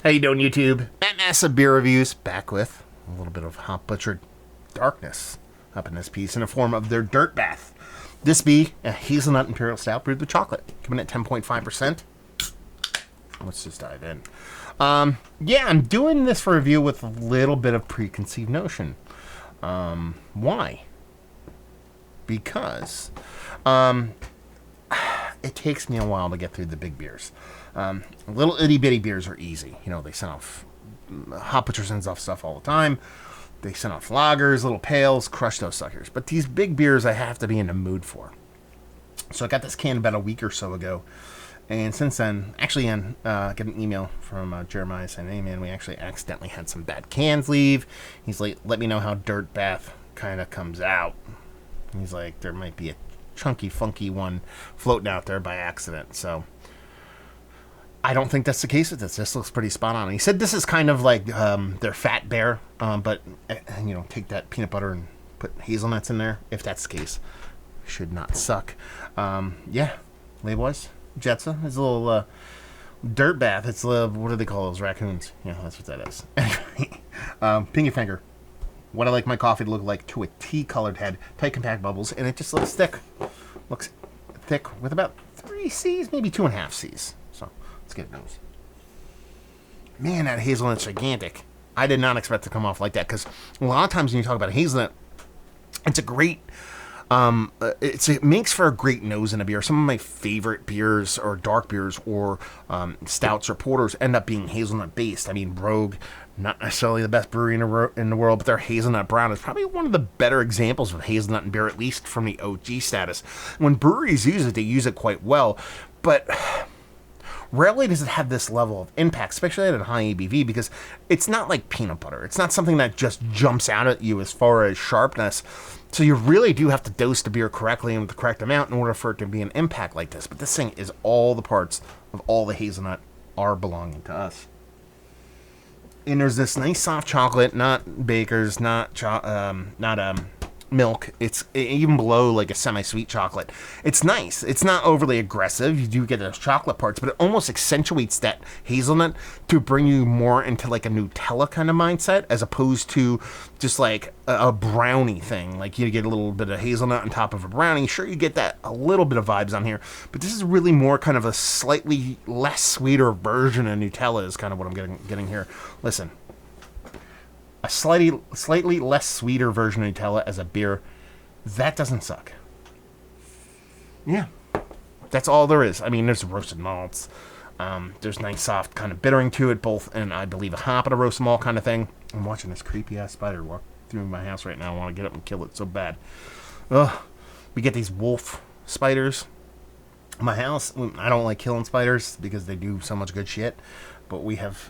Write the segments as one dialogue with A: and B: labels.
A: How you doing, YouTube? Matt Massive Beer Reviews, back with a little bit of Hop Butcher darkness up in this piece in the form of their Dirt Bath. This be a Hazelnut Imperial Stout brewed with chocolate, coming at 10.5%. Let's just dive in. Yeah, I'm doing this for review with a little bit of preconceived notion. Why? Because it takes me a while to get through the big beers. Little itty bitty beers are easy. You know, they send off, Hop Butcher sends off stuff all the time. They send off lagers, little pails, crush those suckers. But these big beers I have to be in the mood for. So I got this can about a week or so ago. And since then, actually, got an email from Jeremiah saying, hey man, we actually accidentally had some bad cans leave. He's like, let me know how Dirt Bath kind of comes out. He's like, there might be a chunky, funky one floating out there by accident. So I don't think that's the case with this. This looks pretty spot on. He said this is kind of like their Fat Bear, but you know, take that peanut butter and put hazelnuts in there. If that's the case, should not suck. Yeah, label-wise, Jetsa is a little Dirt Bath. It's a little, what do they call those, raccoons? Yeah, that's what that is. Anyway, pinky finger. What I like my coffee to look like to a tea-colored head, tight, compact bubbles, and it just looks thick. Looks thick with about 3 C's, maybe 2.5 C's. So let's get those. Man, that hazelnut's gigantic. I did not expect to come off like that because a lot of times when you talk about hazelnut, it's a great. It makes for a great nose in a beer. Some of my favorite beers or dark beers or stouts or porters end up being hazelnut based. I mean, Rogue, not necessarily the best brewery in the world, but their hazelnut brown is probably one of the better examples of hazelnut in beer, at least from the OG status. When breweries use it, they use it quite well, but rarely does it have this level of impact, especially at a high ABV, because it's not like peanut butter. It's not something that just jumps out at you as far as sharpness. So you really do have to dose the beer correctly and with the correct amount in order for it to be an impact like this. But this thing is all the parts of all the hazelnut are belonging to us. And there's this nice soft chocolate, not Baker's, not milk. It's even below like a semi-sweet chocolate. It's nice. It's not overly aggressive. You do get those chocolate parts, but it almost accentuates that hazelnut to bring you more into like a Nutella kind of mindset as opposed to just like a brownie thing. Like you get a little bit of hazelnut on top of a brownie. Sure, you get that a little bit of vibes on here, but this is really more kind of a slightly less sweeter version of Nutella is kind of what I'm getting here. Listen. A slightly less sweeter version of Nutella as a beer, that doesn't suck. Yeah, that's all there is. I mean, there's roasted malts. There's nice soft kind of bittering to it, both, and I believe a hop and a roasted malt kind of thing. I'm watching this creepy ass spider walk through my house right now. I want to get up and kill it so bad. Ugh. We get these wolf spiders in my house. I don't like killing spiders because they do so much good shit, but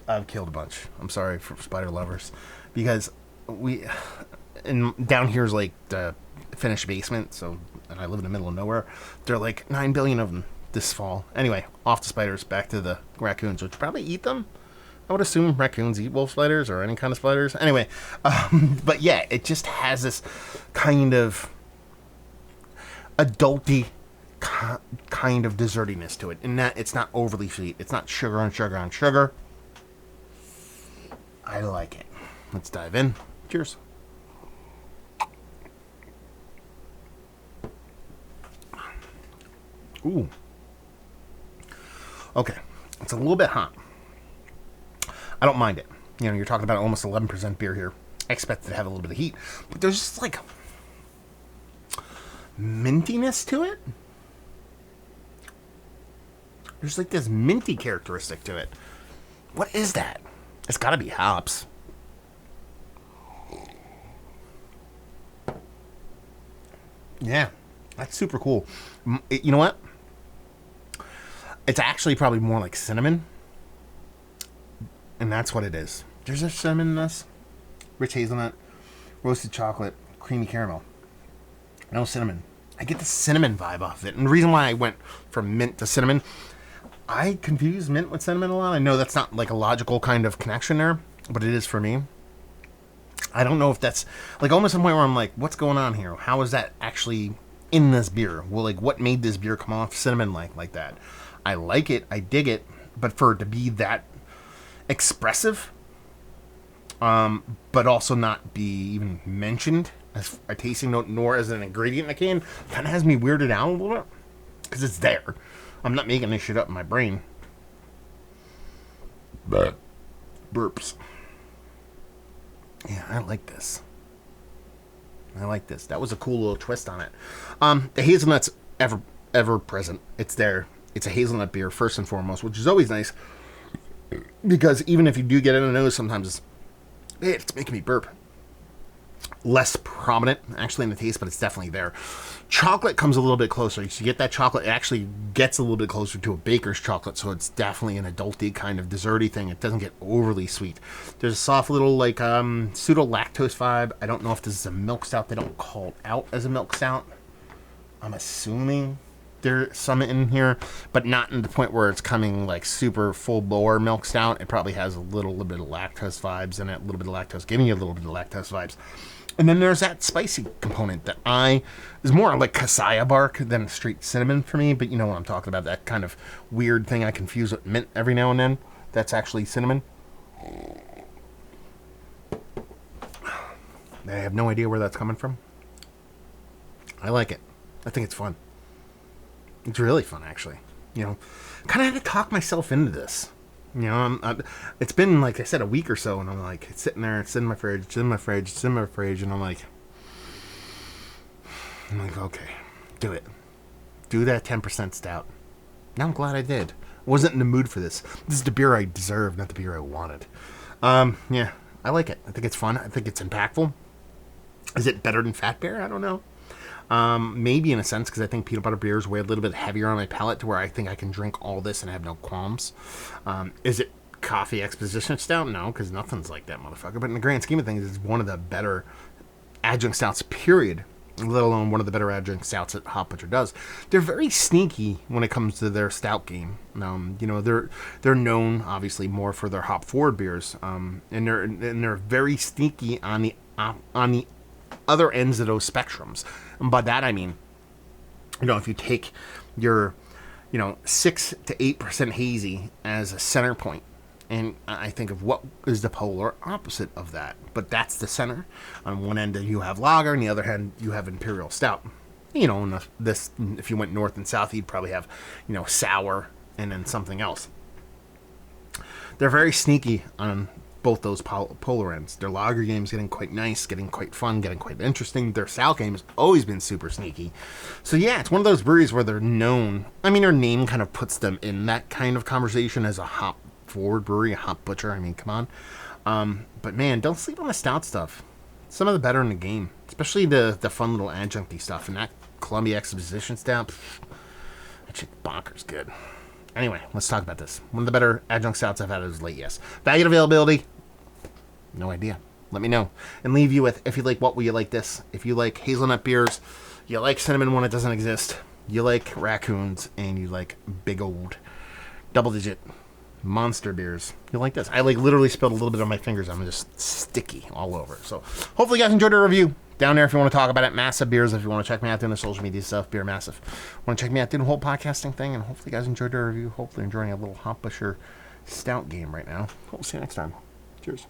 A: I've killed a bunch. I'm sorry for spider lovers. Because down here is like the finished basement, and I live in the middle of nowhere. There are like 9 billion of them this fall. Anyway, off the spiders, back to the raccoons, which probably eat them. I would assume raccoons eat wolf spiders or any kind of spiders. Anyway, but yeah, it just has this kind of adulty kind of dessertiness to it, in that it's not overly sweet. It's not sugar on sugar on sugar. I like it. Let's dive in. Cheers. Ooh. Okay. It's a little bit hot. I don't mind it. You know, you're talking about almost 11% beer here. I expect it to have a little bit of heat. But there's just like mintiness to it. There's like this minty characteristic to it. What is that? It's got to be hops. Yeah, that's super cool. You know what? It's actually probably more like cinnamon. And that's what it is. There's a cinnamon in this. Rich hazelnut, roasted chocolate, creamy caramel. No cinnamon. I get the cinnamon vibe off of it. And the reason why I went from mint to cinnamon, I confuse mint with cinnamon a lot. I know that's not like a logical kind of connection there, but it is for me. I don't know if that's like almost a point where I'm like, what's going on here? How is that actually in this beer? Well, like what made this beer come off cinnamon like that? I like it. I dig it. But for it to be that expressive, but also not be even mentioned as a tasting note nor as an ingredient in the can. Kind of has me weirded out a little bit because it's there. I'm not making this shit up in my brain. But burps. Yeah, I like this. That was a cool little twist on it. The hazelnut's ever present. It's there. It's a hazelnut beer first and foremost, which is always nice because even if you do get it in the nose, sometimes it's making me burp. Less prominent actually in the taste, but it's definitely there. Chocolate comes a little bit closer. So you get that chocolate, it actually gets a little bit closer to a baker's chocolate, so it's definitely an adulty kind of desserty thing. It doesn't get overly sweet. There's a soft little like pseudo lactose vibe. I don't know if this is a milk stout. They don't call it out as a milk stout. I'm assuming there's some in here, but not in the point where it's coming like super full blower milk stout. It probably has a little bit of lactose vibes in it, a little bit of lactose, giving you a little bit of lactose vibes. And then there's that spicy component that is more like cassia bark than straight cinnamon for me, but you know what I'm talking about, that kind of weird thing I confuse with mint every now and then. That's actually cinnamon. I have no idea where that's coming from. I like it. I think it's fun. It's really fun, actually. You know, kind of had to talk myself into this. You know, it's been, like I said, a week or so, and I'm like, it's sitting there, it's in my fridge, and I'm like, okay, do it. Do that 10% stout. Now I'm glad I did. I wasn't in the mood for this. This is the beer I deserve, not the beer I wanted. Yeah, I like it. I think it's fun. I think it's impactful. Is it better than Fat Bear? I don't know. Maybe in a sense, because I think peanut butter beers weigh a little bit heavier on my palate to where I think I can drink all this and have no qualms. Is it coffee exposition stout? No, because nothing's like that, motherfucker. But in the grand scheme of things, it's one of the better adjunct stouts, period. Let alone one of the better adjunct stouts that Hop Butcher does. They're very sneaky when it comes to their stout game. You know, they're known obviously more for their hop forward beers, and they're very sneaky on the other ends of those spectrums. And by that I mean, you know, if you take your, 6 to 8% hazy as a center point, and I think of what is the polar opposite of that, but that's the center. On one end you have lager, and the other end you have Imperial stout. You know, and this, if you went north and south, you'd probably have, sour and then something else. They're very sneaky on both those polar ends. Their lager game is getting quite nice, getting quite fun, getting quite interesting. Their stout game has always been super sneaky. So yeah, it's one of those breweries where they're known. I mean, their name kind of puts them in that kind of conversation as a hop forward brewery, a Hop Butcher. I mean, come on. But man, don't sleep on the stout stuff. Some of the better in the game, especially the fun little adjuncty stuff. And that Columbia Exposition stout, that shit's bonkers good. Anyway, let's talk about this. One of the better adjunct stouts I've had as late, yes. Value and availability, no idea. Let me know. And leave you with, if you like what will you like this? If you like hazelnut beers, you like cinnamon when it doesn't exist, you like raccoons, and you like big old double-digit monster beers, you'll like this. I literally spilled a little bit on my fingers. I'm just sticky all over. So hopefully you guys enjoyed the review. Down there if you want to talk about it. Massive Beers if you want to check me out doing the social media stuff. Beer Massive. Want to check me out doing the whole podcasting thing. And hopefully you guys enjoyed the review. Hopefully enjoying a little Hop Butcher stout game right now. We'll see you next time. Cheers.